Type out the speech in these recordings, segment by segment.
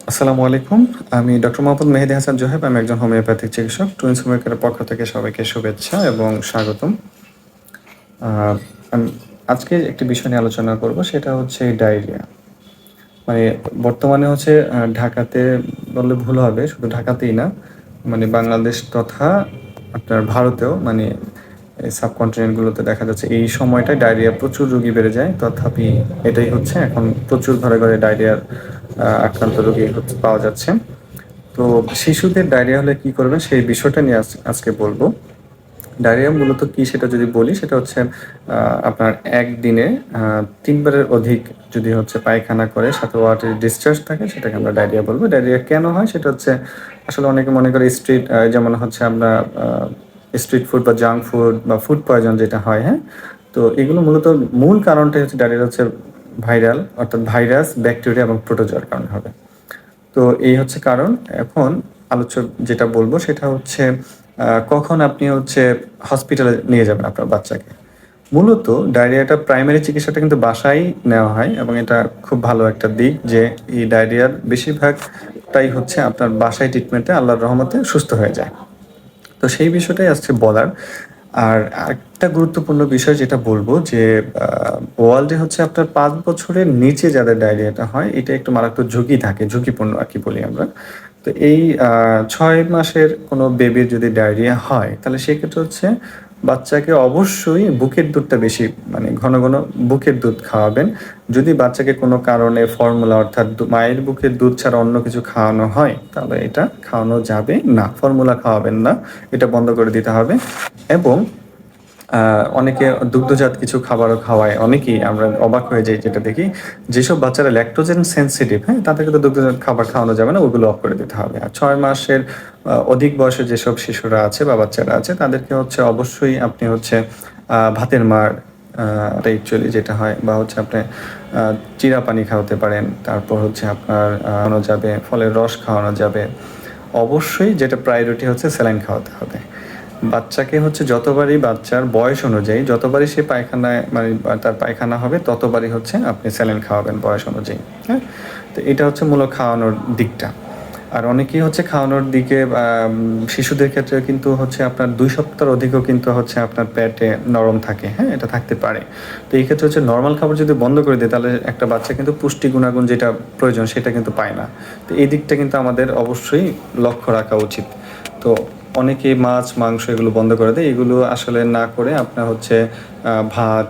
আসসালামু আলাইকুম। আমি ডক্টর মোহাম্মদ মেহেদী হাসান জোহেব। আমি একজন হোমিওপ্যাথিক চিকিৎসক। টুইনস হোমিওপ্যাথির পক্ষ থেকে সবাইকে শুভেচ্ছা এবং স্বাগতম। আ আম আজকে একটি বিষয় নিয়ে আলোচনা করব, সেটা হচ্ছে ডায়রিয়া। মানে বর্তমানে হচ্ছে ঢাকাতে বললে ভুল হবে, শুধু ঢাকাতেই না, মানে বাংলাদেশ তথা আপনার ভারতেও মানে এই সাবকন্টিনেন্ট গুলোতে দেখা যাচ্ছে এই সময়টায় ডায়রিয়া প্রচুর রোগী বেড়ে যায়। তথাপি এটাই হচ্ছে এখন প্রচুর ঘরে, ঘরে ডায়রিয়ার আক্রান্ত রোগী হচ্ছে পাওয়া যাচ্ছে। তো শিশুদের ডায়রিয়া হলে কি করবেন সেই বিষয়টা নিয়ে আজকে বলব। ডায়রিয়া মূলত কি সেটা যদি বলি, সেটা হচ্ছে আপনার একদিনে ৩ বারের অধিক যদি হচ্ছে পায়খানা করে সাথে ওয়াটারি ডিসচার্জ থাকে সেটাকে আমরা ডায়রিয়া বলব। ডায়রিয়া কেন হয় সেটা হচ্ছে আসলে অনেকে মনে করে স্ট্রিট যেমন হচ্ছে আমরা স্ট্রিট ফুড বা জাঙ্ক ফুড বা ফুড পয়জন যেটা হয়, হ্যাঁ? তো এগুলো মূলত মূল কারণটাই হচ্ছে ডায়রিয়া হচ্ছে ভাইরাল অর্থাৎ ভাইরাস, ব্যাকটেরিয়া এবং প্রোটোজোয়ার কারণে হবে। তো এই হচ্ছে কারণ। এখন আলোচ্য যেটা বলব সেটা হচ্ছে কখন আপনি হচ্ছে হসপিটালে নিয়ে যাবেন আপনার বাচ্চাকে। মূলত ডায়রিয়াটা প্রাইমারি চিকিৎসাটা কিন্তু বাসায় নেওয়া হয় এবং এটা খুব ভালো একটা দিক যে এই ডায়রিয়ার বেশিরভাগটাই হচ্ছে আপনার বাসায় ট্রিটমেন্টে আল্লাহর রহমতে সুস্থ হয়ে যায়। তো সেই বিষয়টাই আজকে বলার। আর আরেকটা গুরুত্বপূর্ণ বিষয় যেটা বলব যে ওয়ার্ল্ডে হচ্ছে আপনার ৫ বছরের নিচে যাদের ডায়রিয়াটা হয় এটা একটু মারাত্মক ঝুঁকি থাকে, ঝুঁকিপূর্ণ আরকি বলি আমরা। তো এই ৬ মাসের কোনো বেবির যদি ডায়রিয়া হয় তাহলে সেক্ষেত্রে হচ্ছে বাচ্চাকে অবশ্যই বুকের দুধটা বেশি মানে ঘন, ঘন বুকের দুধ খাওয়াবেন। যদি বাচ্চাকে কোনো কারণে ফর্মুলা অর্থাৎ মায়ের বুকের দুধ ছাড়া অন্য কিছু খাওয়ানো হয় তাহলে এটা খাওয়ানো যাবে না। ফর্মুলা খাওয়াবেন না। এটা বন্ধ করে দিতে হবে এবং অনেকে দুগ্ধজাত কিছু খাবারও খাওয়ায়। অনেকেই আমরা অবাক হয়ে যাই যেটা দেখি। যেসব বাচ্চারা ল্যাকটোজেন সেনসিটিভ, হ্যাঁ? তাদেরকে তো দুগ্ধজাত খাবার খাওয়ানো যাবে না, ওগুলো অফ করে দিতে হবে। আর ৬ মাসের অধিক বয়সে যেসব শিশুরা আছে বা বাচ্চারা আছে তাদেরকে হচ্ছে অবশ্যই আপনি হচ্ছে ভাতের মাড় এটা অ্যাকচুয়ালি যেটা হয় বা হচ্ছে আপনি চিড়া পানি খাওয়াতে পারেন। তারপর হচ্ছে আপনার খাওয়ানো যাবে, ফলের রস খাওয়ানো যাবে। অবশ্যই যেটা প্রায়োরিটি হচ্ছে স্যালাইন খাওয়াতে হবে। বাচ্চাকে হচ্ছে যতবারই বাচ্চার বয়স অনুযায়ী যতবারই সে পায়খানায় মানে তার পায়খানা হবে ততবারই হচ্ছে আপনি স্যালাইন খাওয়াবেন বয়স অনুযায়ী, হ্যাঁ? তো এটা হচ্ছে মূলত খাওয়ানোর দিকটা। আর অনেকেই হচ্ছে খাওয়ানোর দিকে শিশুদের ক্ষেত্রে কিন্তু হচ্ছে আপনার ২ সপ্তাহের অধিকও কিন্তু হচ্ছে আপনার পেটে নরম থাকে, হ্যাঁ? এটা থাকতে পারে। তো এই ক্ষেত্রে হচ্ছে নরমাল খাবার যদি বন্ধ করে দেয় তাহলে একটা বাচ্চা কিন্তু পুষ্টি গুণাগুণ যেটা প্রয়োজন সেটা কিন্তু পায় না। তো এই দিকটা কিন্তু আমাদের অবশ্যই লক্ষ্য রাখা উচিত। তো অনেকেই মাছ, মাংস এগুলো বন্ধ করে দেয়। এগুলো আসলে না করে আপনার হচ্ছে ভাত,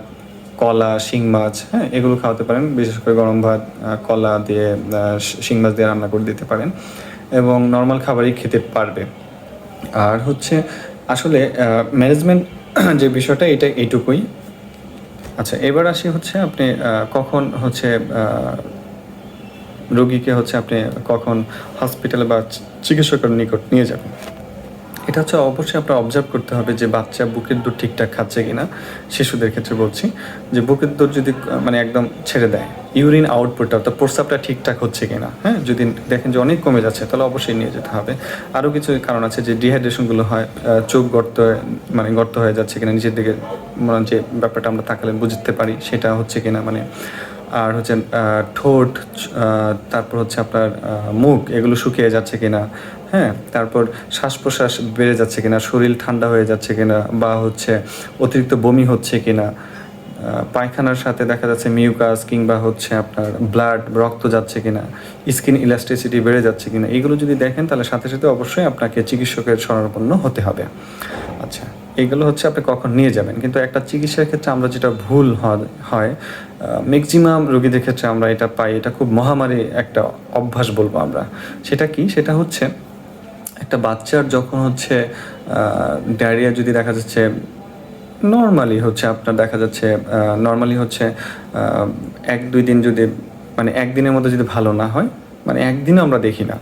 কলা, শিং মাছ, হ্যাঁ? এগুলো খাওয়াতে পারেন। বিশেষ করে গরম ভাত, কলা দিয়ে শিং মাছ দিয়ে রান্না করে দিতে পারেন এবং নরমাল খাবারই খেতে পারবে। আর হচ্ছে আসলে ম্যানেজমেন্ট যে বিষয়টা এটা এইটুকুই। আচ্ছা, এবার আসি হচ্ছে আপনি কখন হচ্ছে রোগীকে হচ্ছে আপনি কখন হসপিটালে বা চিকিৎসকের নিকট নিয়ে যাবেন। এটা হচ্ছে অবশ্যই আপনার অবজার্ভ করতে হবে যে বাচ্চা বুকের দুধ ঠিকঠাক খাচ্ছে কিনা। শিশুদের ক্ষেত্রে বলছি যে বুকের দুধ যদি মানে একদম ছেড়ে দেয়, ইউরিন আউটপুটটা অর্থাৎ প্রস্রাবটা ঠিকঠাক হচ্ছে কিনা, হ্যাঁ? যদি দেখেন যে অনেক কমে যাচ্ছে তাহলে অবশ্যই নিয়ে যেতে হবে। আরও কিছু কারণ আছে যে ডিহাইড্রেশনগুলো হয়, চোখ মানে গর্ত হয়ে যাচ্ছে কিনা নিচের দিকে, মানে যে ব্যাপারটা আমরা তাকালে বুঝতে পারি সেটা হচ্ছে কিনা মানে। আর হচ্ছে ঠোঁট, তারপর হচ্ছে আপনার মুখ এগুলো শুকিয়ে যাচ্ছে কিনা, হ্যাঁ? তারপর শ্বাস-প্রশ্বাস বেড়ে যাচ্ছে কিনা, শরীর ঠান্ডা হয়ে যাচ্ছে কিনা বা হচ্ছে অতিরিক্ত বমি হচ্ছে কিনা, পায়খানার সাথে দেখা যাচ্ছে মিউকাস কিংবা হচ্ছে আপনার ব্লাড, রক্ত যাচ্ছে কিনা, স্কিন ইলাস্টিসিটি বেড়ে যাচ্ছে কিনা, এগুলো যদি দেখেন তাহলে সাথে, সাথে অবশ্যই আপনাকে চিকিৎসকের শরণাপন্ন হতে হবে। আচ্ছা, এগুলো হচ্ছে আপনি কখন নিয়ে যাবেন। কিন্তু একটা চিকিৎসার ক্ষেত্রে আমরা যেটা ভুল হয় ম্যাক্সিমাম রোগীদের ক্ষেত্রে আমরা এটা পাই, এটা খুব মহামারী একটা অভ্যাস বলবো আমরা। সেটা কি? সেটা হচ্ছে একটা বাচ্চার যখন হচ্ছে ডায়রিয়া যদি দেখা যাচ্ছে নরমালি হচ্ছে আপনার দেখা যাচ্ছে নরমালি হচ্ছে ১-২ দিন যদি মানে ১ দিনের মধ্যে যদি ভালো না হয়, মানে ১ দিনও আমরা দেখি না।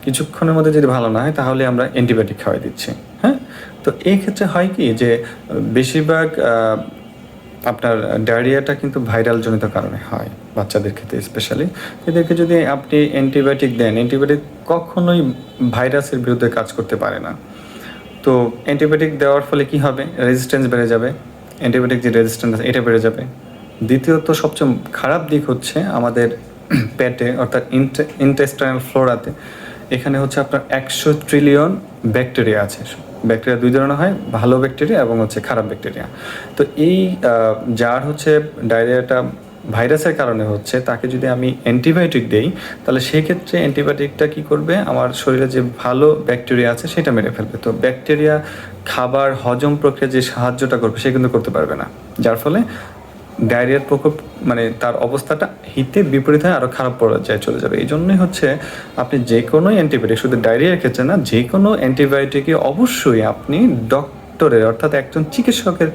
কিছুক্ষণের মধ্যে যদি ভালো না হয় তাহলে আমরা অ্যান্টিবায়োটিক খাওয়াই দিচ্ছি, হ্যাঁ? তো এই ক্ষেত্রে হয় কি যে বেশিরভাগ আপনার ডায়রিয়াটা কিন্তু ভাইরাল জনিত কারণে হয় বাচ্চাদের ক্ষেত্রে স্পেশালি। এদেরকে যদি আপনি অ্যান্টিবায়োটিক দেন, অ্যান্টিবায়োটিক কখনোই ভাইরাসের বিরুদ্ধে কাজ করতে পারে না। তো অ্যান্টিবায়োটিক দেওয়ার ফলে কি হবে? রেজিস্ট্যান্স বেড়ে যাবে। অ্যান্টিবায়োটিক যে রেজিস্ট্যান্স আছে এটা বেড়ে যাবে। দ্বিতীয়ত সবচেয়ে খারাপ দিক হচ্ছে আমাদের পেটে অর্থাৎ ইন্টেস্টাইনাল ফ্লোরাতে এখানে হচ্ছে আপনার 100 ট্রিলিয়ন ব্যাকটেরিয়া আছে। ব্যাকটেরিয়া দুই ধরনের হয়, ভালো ব্যাকটেরিয়া এবং হচ্ছে খারাপ ব্যাকটেরিয়া। তো এই যার হচ্ছে ডায়রিয়াটা ভাইরাসের কারণে হচ্ছে, তাকে যদি আমি অ্যান্টিবায়োটিক দেই তাহলে সেই ক্ষেত্রে অ্যান্টিবায়োটিকটা কী করবে, আমার শরীরে যে ভালো ব্যাকটেরিয়া আছে সেটা মেরে ফেলবে। তো ব্যাকটেরিয়া খাবার হজম প্রক্রিয়া যে সাহায্যটা করবে সে কিন্তু করতে পারবে না, যার ফলে ডায়রিয়ার প্রকোপ মানে তার অবস্থাটা হিতে বিপরীত হয়ে আরও খারাপ পর্যায়ে চলে যাবে। এই জন্যই হচ্ছে আপনি যে কোনো অ্যান্টিবায়োটিক, শুধু ডায়রিয়ার ক্ষেত্রে না, যে কোনো অ্যান্টিবায়োটিকে অবশ্যই আপনি ডক্টরের অর্থাৎ একজন চিকিৎসকের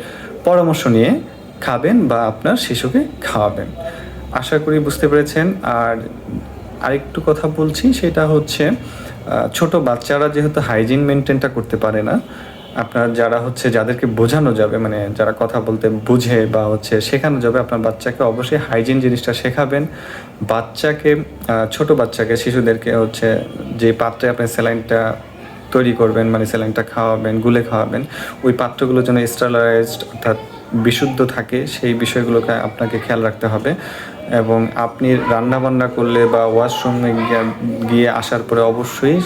পরামর্শ নিয়ে খাবেন বা আপনার শিশুকে খাওয়াবেন। আশা করি বুঝতে পেরেছেন। আর আরেকটু কথা বলছি, সেটা হচ্ছে ছোট বাচ্চারা যেহেতু হাইজিন মেনটেনটা করতে পারে না, আপনার যারা হচ্ছে যাদেরকে বোঝানো যাবে, মানে যারা কথা বলতে বুঝে বা হচ্ছে শেখানো যাবে, আপনার বাচ্চাকে অবশ্যই হাইজিন জিনিসটা শেখাবেন। বাচ্চাকে ছোট বাচ্চাকে, শিশুদেরকে হচ্ছে যে পাত্রে আপনি স্যালাইনটা তৈরি করবেন, মানে স্যালাইনটা খাওয়াবেন, গুলে খাওয়াবেন, ওই পাত্রগুলো যেন স্টেরিলাইজড অর্থাৎ বিশুদ্ধ থাকে, সেই বিষয়গুলোকে আপনাকে খেয়াল রাখতে হবে। এবং আপনি রান্না বান্না করলে বা ওয়াশরুমে গিয়ে আসার পরে অবশ্যই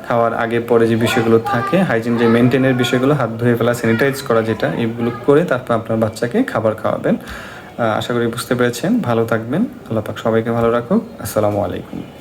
খাওয়ার আগে পরে যে বিষয়গুলো থাকে, হাইজিন যে মেনটেনের বিষয়গুলো, হাত ধুয়ে ফেলা, স্যানিটাইজ করা, যেটা এগুলো করে তারপর আপনার বাচ্চাকে খাবার খাওয়াবেন। আশা করি বুঝতে পেরেছেন। ভালো থাকবেন। আল্লাহ পাক সবাইকে ভালো রাখুক। আসসালামু আলাইকুম।